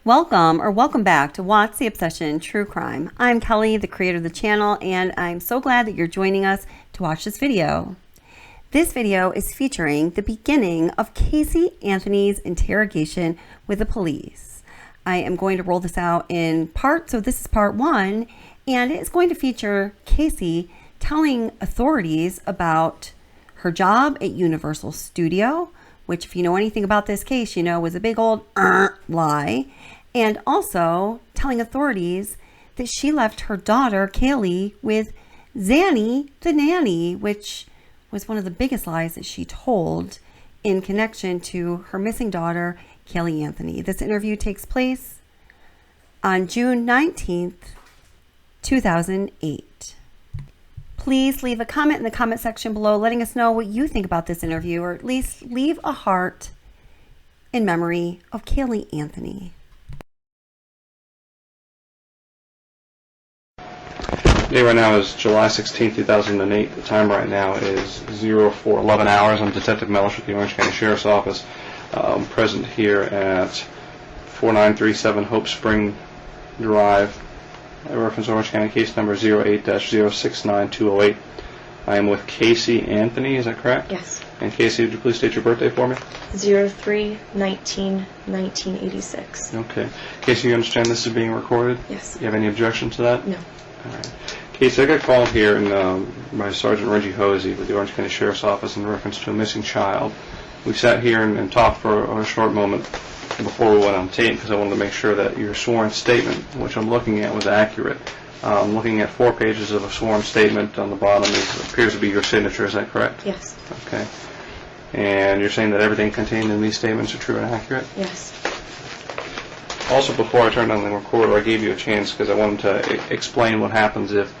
Welcome back to What's the Obsession True Crime. I'm Kelly, the creator of the channel, and I'm so glad that you're joining us to watch this video. This video is featuring the beginning of Casey Anthony's interrogation with the police. I am going to roll this out in parts, so this is part one, and it's going to feature Casey telling authorities about her job at Universal Studio, which, if you know anything about this case, you know was a big old lie. And also telling authorities that she left her daughter, Caylee, with Zanny the Nanny, which was one of the biggest lies that she told in connection to her missing daughter, Caylee Anthony. This interview takes place on June 19th, 2008. Please leave a comment in the comment section below letting us know what you think about this interview, or at least leave a heart in memory of Caylee Anthony. The day right now is July 16, 2008. The time right now is 04:11 hours. I'm Detective Mellish with the Orange County Sheriff's Office. I'm present here at 4937 Hope Spring Drive. I reference Orange County case number 08-069208. I am with Casey Anthony, is that correct? Yes. And Casey, would you please state your birthday for me? 03/19/1986. Okay. Casey, you understand this is being recorded? Yes. Do you have any objection to that? No. All right. Casey, I got called here by Sergeant Reggie Hosey with the Orange County Sheriff's Office in reference to a missing child. We sat here and talked for a short moment before we went on tape because I wanted to make sure that your sworn statement, which I'm looking at, was accurate. I'm looking at 4 pages of a sworn statement. On the bottom appears to be your signature. Is that correct? Yes. Okay. And you're saying that everything contained in these statements are true and accurate? Yes. Also, before I turned on the recorder, I gave you a chance because I wanted to explain what happens if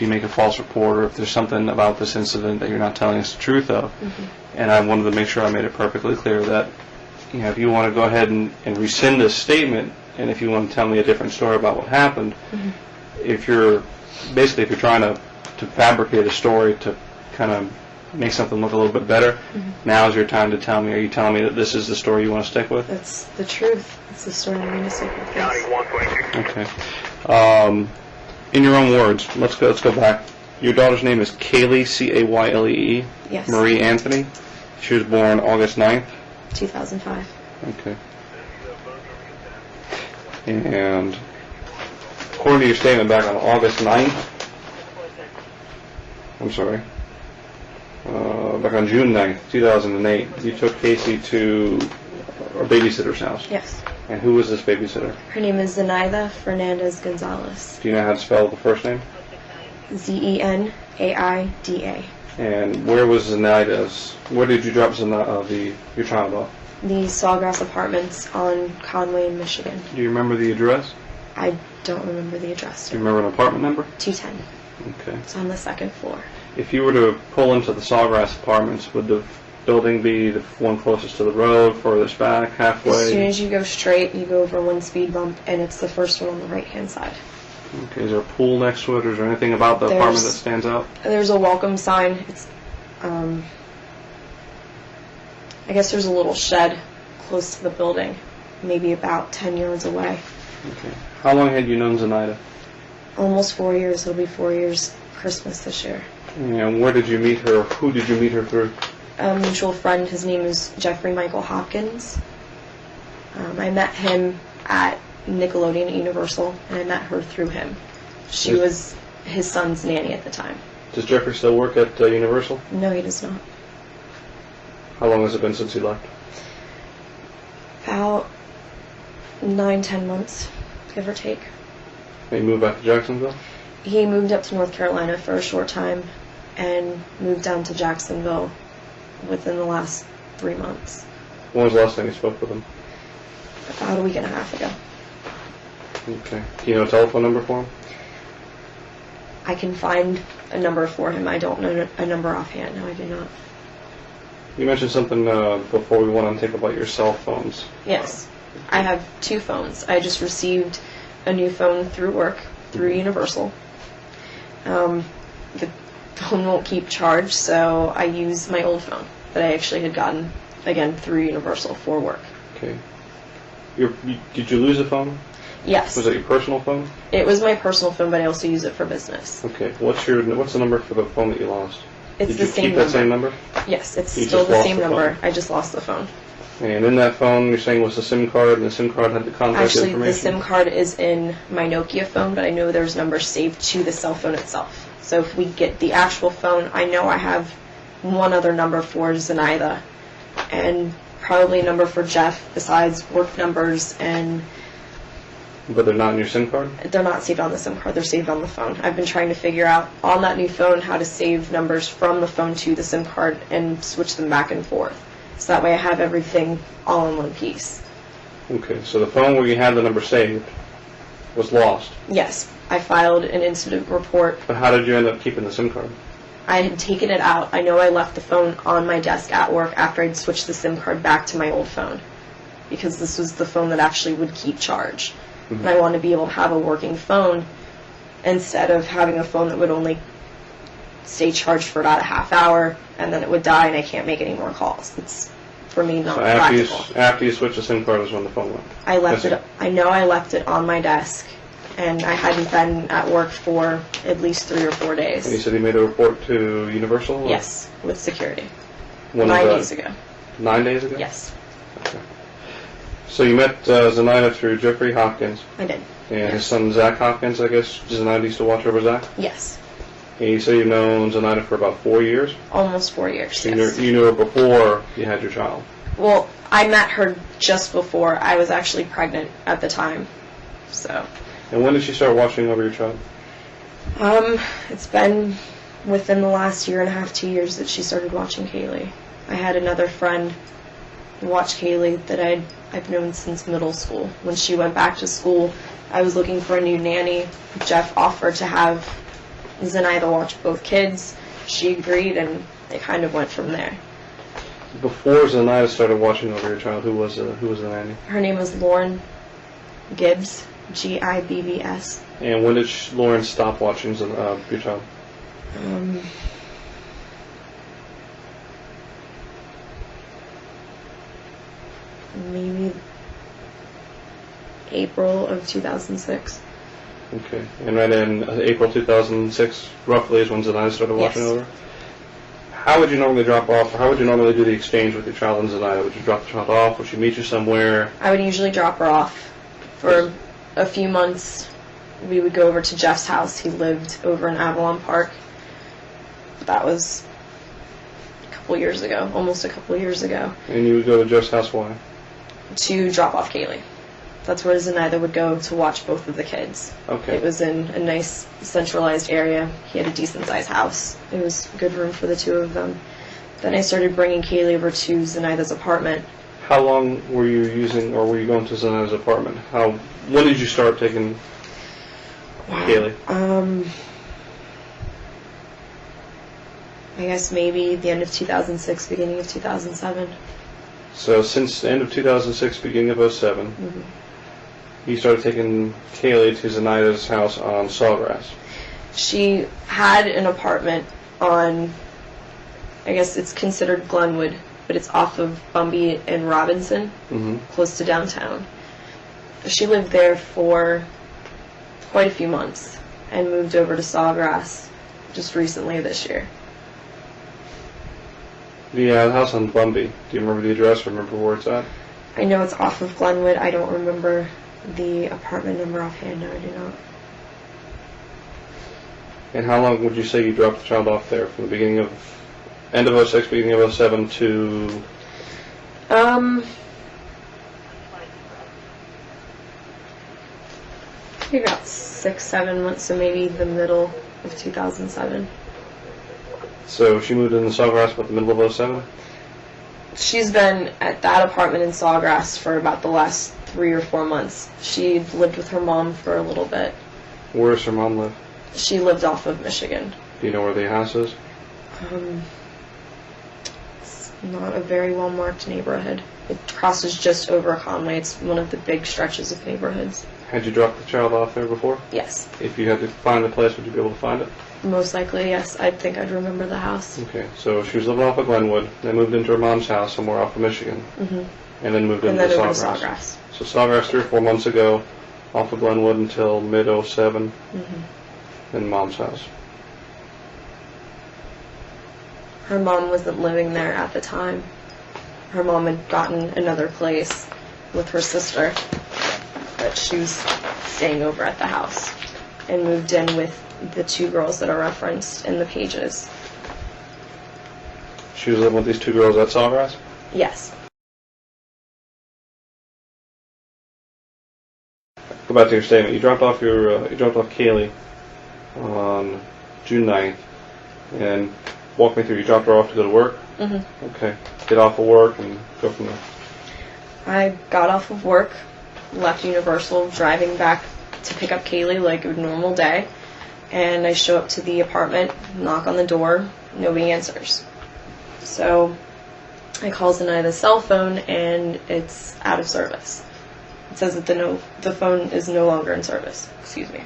you make a false report or if there's something about this incident that you're not telling us the truth of. Mm-hmm. And I wanted to make sure I made it perfectly clear that, you know, if you want to go ahead and rescind this statement, and if you want to tell me a different story about what happened, mm-hmm. if you're trying to fabricate a story to kind of make something look a little bit better, mm-hmm. now is your time to tell me. Are you telling me that this is the story you want to stick with? That's the truth. It's the story I'm going to stick with. Yes. Okay. In your own words, let's go back. Your daughter's name is Caylee, Caylee. Yes. Marie Anthony. She was born August 9th. 2005. Okay. And according to your statement back on August 9th, back on June 9th, 2008, you took Casey to a babysitter's house. Yes. And who was this babysitter? Her name is Zanny Fernandez Gonzalez. Do you know how to spell the first name? Zenaida. And where was Zanny's? Where did you drop your child off? The Sawgrass Apartments on Conway, Michigan. Do you remember the address? I don't remember the address. Do you remember an apartment number? 210. Okay. It's on the second floor. If you were to pull into the Sawgrass Apartments, would the building be the one closest to the road, furthest back, halfway? As soon as you go straight, you go over one speed bump, and it's the first one on the right-hand side. Okay. Is there a pool next to it, or is there anything about the apartment that stands out? There's a welcome sign. It's, I guess there's a little shed close to the building, maybe about 10 yards away. Okay. How long had you known Zanny? Almost 4 years. It'll be 4 years Christmas this year. And where did you meet her? Who did you meet her through? A mutual friend. His name is Jeffrey Michael Hopkins. I met him at Nickelodeon at Universal, and I met her through him. She was his son's nanny at the time. Does Jeffrey still work at Universal? No, he does not. How long has it been since he left? About 9-10 months, give or take. He moved back to Jacksonville? He moved up to North Carolina for a short time and moved down to Jacksonville within the last 3 months. When was the last time you spoke with him? About a week and a half ago. Okay. Do you know a telephone number for him? I can find a number for him. I don't know a number offhand. No, I do not. You mentioned something before we went on tape about your cell phones. Yes. I have 2 phones. I just received a new phone through work, through Universal. The phone won't keep charged, so I use my old phone that I actually had gotten, again, through Universal for work. Okay. Did you lose a phone? Yes. Was it your personal phone? It was my personal phone, but I also use it for business. Okay. What's the number for the phone that you lost? It's Did the you same keep number. that same number? Yes, it's You still just the lost same the number. phone. I just lost the phone. And in that phone, you're saying was the SIM card, and the SIM card had the contact Actually, information? the SIM card is in my Nokia phone, but I know there's numbers saved to the cell phone itself. So if we get the actual phone, I know I have one other number for Zanida, and probably a number for Jeff besides work numbers, and But they're not in your SIM card? they're not saved on the SIM card, they're saved on the phone. I've been trying to figure out on that new phone how to save numbers from the phone to the SIM card and switch them back and forth. So that way I have everything all in one piece. Okay, so the phone where you had the number saved was lost. Yes, I filed an incident report. But how did you end up keeping the SIM card? I had taken it out. I know I left the phone on my desk at work after I'd switched the SIM card back to my old phone, because this was the phone that actually would keep charge. Mm-hmm. And I wanted to be able to have a working phone instead of having a phone that would only stay charged for about a half hour and then it would die and I can't make any more calls. It's, for me, not So practical. after you switched the SIM card is when the phone went? I left Yes, it. I know I left it on my desk, and I hadn't been at work for at least 3 or 4 days. And you said you made a report to Universal? Or Yes, with security. when 9 was that? days ago. 9 days ago? Yes, Okay. So you met Zanida through Jeffrey Hopkins, I did. and his son Zach Hopkins, I guess. Zanida used to watch over Zach? Yes, And you say you've known Zanida for about 4 years? almost 4 years. So Yes. you knew her before you had your child? Well, I met her just before I was actually pregnant at the time. So, And when did she start watching over your child? it's been within the last 1.5 to 2 years that she started watching Caylee. I had another friend watch Caylee that I've known since middle school. When she went back to school, I was looking for a new nanny. Jeff offered to have Zanida watch both kids. She agreed, and it kind of went from there. Before Zanida started watching over your child, who was the nanny? Her name was Lauren Gibbs, Gibbs. And when did Lauren stop watching your child? Maybe April of 2006. Okay. And right in April 2006, roughly, is when Zanida started watching Yes. over? How would you normally drop off, or how would you normally do the exchange with your child and Zanida? Would you drop the child off? Would she meet you somewhere? I would usually drop her off for a few months. We would go over to Jeff's house. He lived over in Avalon Park. That was a couple years ago, almost a couple years ago, And you would go to Jeff's house, why? to drop off Caylee. That's where Zanida would go to watch both of the kids. Okay. It was in a nice centralized area. He had a decent sized house. It was good room for the two of them. Then I started bringing Caylee over to Zanida's apartment. How long were you using, or were you going to Zanida's apartment? When did you start taking Caylee? I guess maybe the end of 2006, beginning of 2007. So since the end of 2006, beginning of 2007, Mm-hmm. you started taking Caylee to Zanida's house on Sawgrass. She had an apartment on, I guess it's considered Glenwood, but it's off of Bumby and Robinson, Mm-hmm. close to downtown. She lived there for quite a few months and moved over to Sawgrass just recently this year. The house on Bumby, do you remember the address or remember where it's at? I know it's off of Glenwood. I don't remember the apartment number offhand. No, I do not. And how long would you say you dropped the child off there? From the end of 06, beginning of 07 to... Maybe about 6-7 months, so maybe the middle of 2007. So she moved into Sawgrass about the middle of 07? She's been at that apartment in Sawgrass for about the last 3 or 4 months. She lived with her mom for a little bit. Where does her mom live? She lived off of Michigan. Do you know where the house is? It's not a very well marked neighborhood. It crosses just over Conway. It's one of the big stretches of neighborhoods. Had you dropped the child off there before? Yes. If you had to find the place, would you be able to find it? Most likely, yes. I think I'd remember the house. Okay, so she was living off of Glenwood. They moved into her mom's house somewhere off of Michigan. Mm-hmm. And then moved and into then over to Sawgrass. Sawgrass. So Sawgrass 3 or 4 months ago, off of Glenwood until mid-07 in Mom's house. Her mom wasn't living there at the time. Her mom had gotten another place with her sister, but she was staying over at the house and moved in with the 2 girls that are referenced in the pages. She was living with these 2 girls at Sawgrass? Yes. Go back to your statement. You dropped off Caylee on June 9th, and walk me through. You dropped her off to go to work. Okay. Get off of work and go from there. I got off of work, left Universal, driving back to pick up Caylee like a normal day, and I show up to the apartment, knock on the door, nobody answers. So I call Zanny's cell phone, and it's out of service. It says that the phone is no longer in service. Excuse me.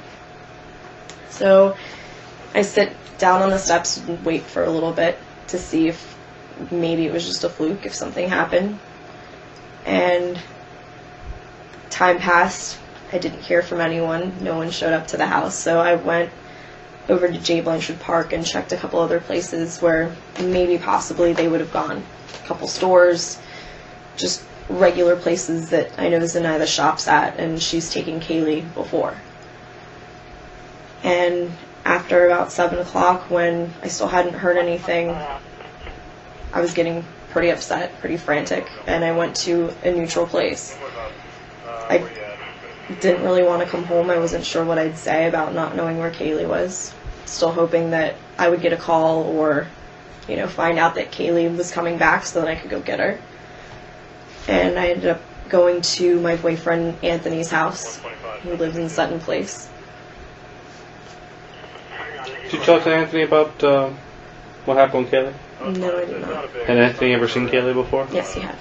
So I sit down on the steps and wait for a little bit to see if maybe it was just a fluke, if something happened. And time passed. I didn't hear from anyone. No one showed up to the house. So I went over to J. Blanchard Park and checked a couple other places where maybe possibly they would have gone. A couple stores, just regular places that I know Zanny shops at, and she's taken Caylee before. And after about 7 o'clock, when I still hadn't heard anything, I was getting pretty upset, pretty frantic, and I went to a neutral place. I didn't really want to come home. I wasn't sure what I'd say about not knowing where Caylee was. Still hoping that I would get a call or, find out that Caylee was coming back so that I could go get her. And I ended up going to my boyfriend Anthony's house, who lives in Sutton Place. Did you talk to Anthony about what happened with Caylee? No, I did not. Had Anthony ever seen Caylee before? Yes, he had.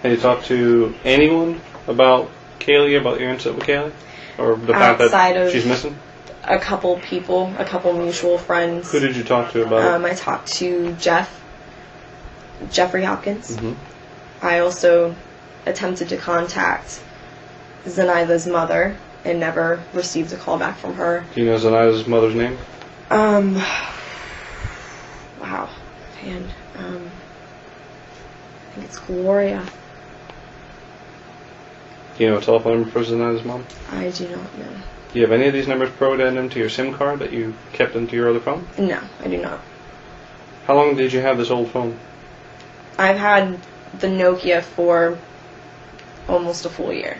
Had you talked to anyone about Caylee, about your incident with Caylee? Or the fact that she's missing? A couple people, a couple mutual friends. Who did you talk to about it? I talked to Jeffrey Hopkins. I also attempted to contact Zanny's mother and never received a call back from her. Do you know Zanny's mother's name? Wow. And, I think it's Gloria. Do you know a telephone number for Zanny's mom? I do not know. Do you have any of these numbers programmed into your SIM card that you kept into your other phone? No, I do not. How long did you have this old phone? I've had the Nokia for almost a full year.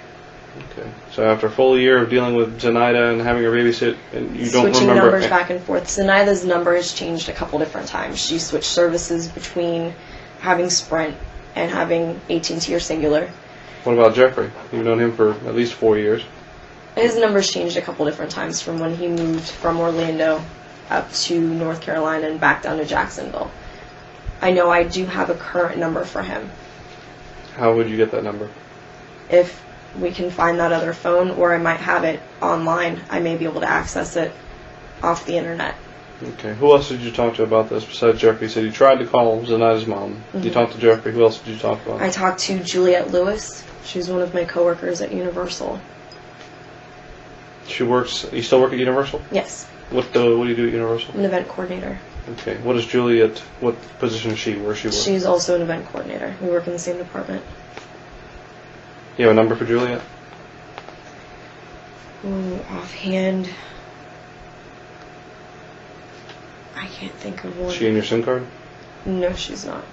Okay. So after a full year of dealing with Zanny and having her babysit, and you don't Switching remember... numbers back and forth. Zanny's number has changed a couple different times. She switched services between having Sprint and having AT&T or Singular. What about Jeffrey? You've known him for at least 4 years. His number's changed a couple different times from when he moved from Orlando up to North Carolina and back down to Jacksonville. I know I do have a current number for him. How would you get that number? If we can find that other phone, or I might have it online, I may be able to access it off the internet. Okay. Who else did you talk to about this besides Jeffrey? You said you tried to call Zanny's mom. You talked to Jeffrey. Who else did you talk about? I talked to Juliette Lewis. She's one of my coworkers at Universal. She works... You still work at Universal? Yes. What do you do at Universal? I'm an event coordinator. Okay. What is Juliet? What position is she? Where does she work? She's also an event coordinator. We work in the same department. You have a number for Juliet? Ooh, offhand, I can't think of one. Is she in your SIM card? No, she's not.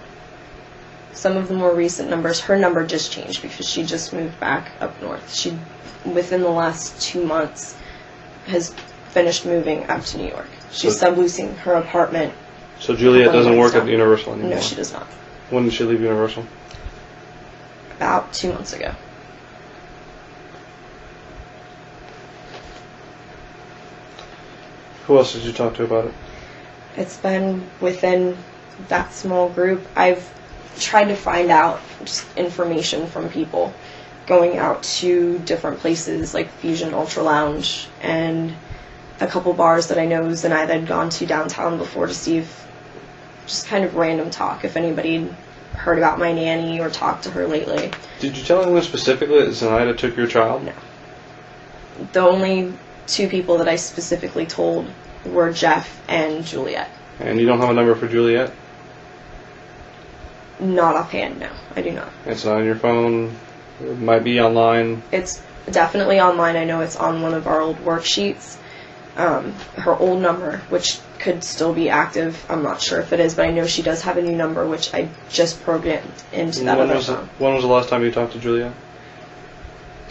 Some of the more recent numbers, her number just changed because she just moved back up north. She, within the last 2 months, has finished moving up to New York. She's subleasing her apartment. So Juliet doesn't work at Universal anymore? No, she does not. When did she leave Universal? About 2 months ago. Who else did you talk to about it? It's been within that small group. I've tried to find out just information from people, going out to different places like Fusion Ultra Lounge and a couple bars that I know Zanny had gone to downtown before to see if just kind of random talk if anybody heard about my nanny or talked to her lately. Did you tell anyone specifically that Zenaida took your child? No. The only two people that I specifically told were Jeff and Juliet. And you don't have a number for Juliet? Not offhand, no. I do not. It's not on your phone? It might be online? It's definitely online. I know it's on one of our old worksheets. Her old number, which could still be active. I'm not sure if it is, but I know she does have a new number, which I just programmed into that other phone. When was the last time you talked to Juliet?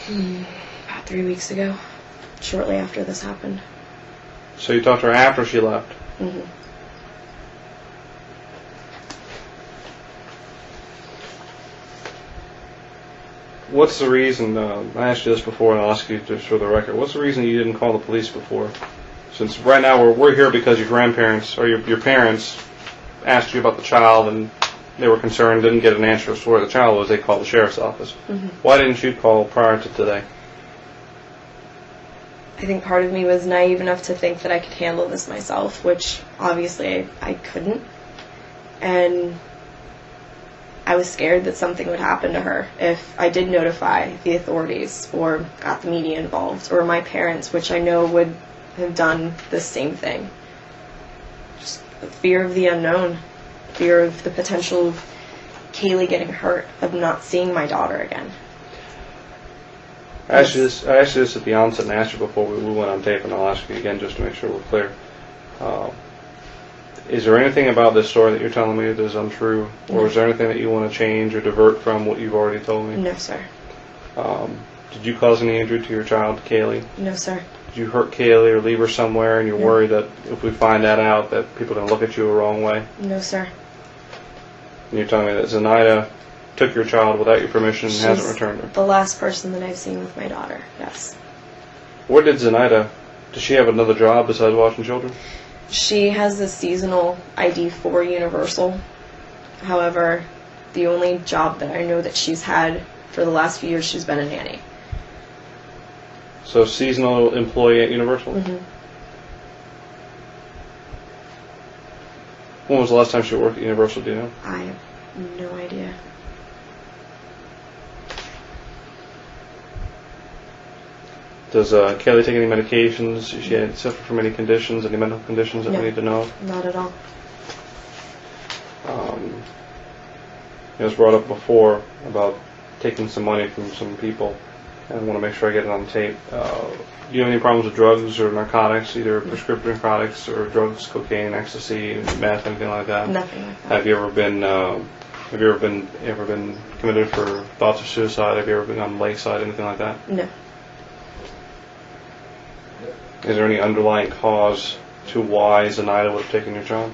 About 3 weeks ago, shortly after this happened. So you talked to her after she left? Mm-hmm. What's the reason, I asked you this before and I'll ask you just for the record, what's the reason you didn't call the police before? Since right now we're here because your grandparents, or your parents, asked you about the child and they were concerned, didn't get an answer as to where the child was, they called the sheriff's office. Mm-hmm. Why didn't you call prior to today? I think part of me was naive enough to think that I could handle this myself, which obviously I couldn't. And I was scared that something would happen to her if I did notify the authorities or got the media involved or my parents, which I know would have done the same thing. Just the fear of the unknown, fear of the potential of Caylee getting hurt, of not seeing my daughter again. I asked you this at the onset and I asked you before we went on tape, and I'll ask you again just to make sure we're clear. Is there anything about this story that you're telling me that is untrue? Or is there anything that you want to change or divert from what you've already told me? No, sir. Did you cause any injury to your child, Caylee? No, sir. Did you hurt Caylee or leave her somewhere and you're worried that if we find that out that people are going to look at you the wrong way? No, sir. And you're telling me that Zenaida took your child without your permission and hasn't returned her? The last person that I've seen with my daughter, yes. Where did Zenaida, does she have another job besides watching children? She has a seasonal ID for Universal. However, the only job that I know that she's had for the last few years, she's been a nanny. So seasonal employee at Universal? Mm-hmm. When was the last time she worked at Universal, do you know? I have no idea. Does Caylee take any medications? Does she suffer from any conditions, any medical conditions that we need to know? Not at all. It was brought up before about taking some money from some people, and I want to make sure I get it on tape. Do you have any problems with drugs or narcotics, either prescription narcotics or drugs, cocaine, ecstasy, meth, anything like that? Nothing like that. Have you ever been committed for thoughts of suicide? Have you ever been on the lakeside, anything like that? No. Is there any underlying cause to why Zenaida would have taken your child?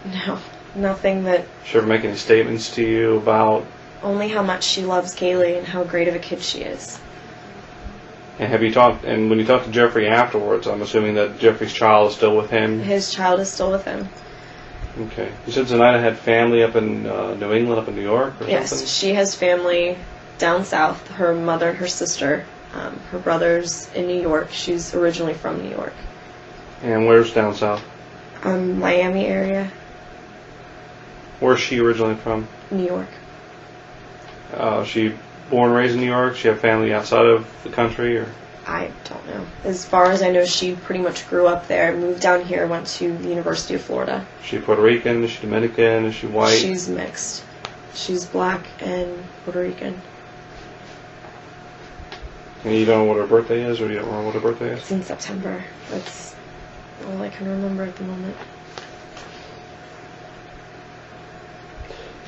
No. Nothing that... Did she ever make any statements to you about... Only how much she loves Caylee and how great of a kid she is. And have you talked, and when you talked to Jeffrey afterwards, I'm assuming that Jeffrey's child is still with him? His child is still with him. Okay. You said Zenaida had family up in New England, up in New York or Yes, something? she has family down south. Her mother, her sister, her brother's in New York. She's originally from New York. And where's down south? Miami area. Where's she originally from? New York. She born and raised in New York? She have family outside of the country? Or? I don't know. As far as I know, she pretty much grew up there, moved down here, went to the University of Florida. Is she Puerto Rican? Is she Dominican? Is she white? She's mixed. She's black and Puerto Rican. And you don't know what her birthday is, or you don't know what her birthday is? It's in September. That's all I can remember at the moment.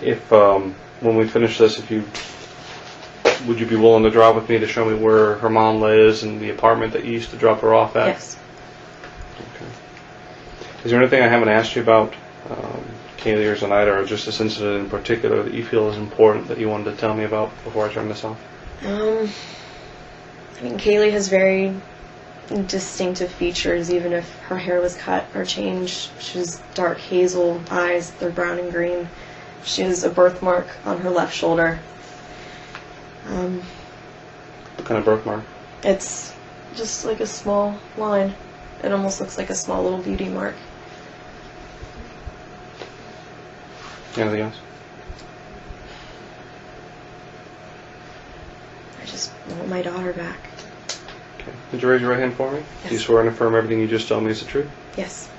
If, when we finish this, would you be willing to drive with me to show me where her mom lives and the apartment that you used to drop her off at? Yes. Okay. Is there anything I haven't asked you about, Caylee or Zenaida, or just this incident in particular that you feel is important that you wanted to tell me about before I turn this off? I mean, Caylee has very distinctive features, even if her hair was cut or changed. She has dark hazel eyes, they're brown and green. She has a birthmark on her left shoulder. What kind of birthmark? It's just like a small line. It almost looks like a small little beauty mark. Anything else? I just want my daughter back. Okay. Would you raise your right hand for me? Yes. Do you swear and affirm everything you just told me is the truth? Yes.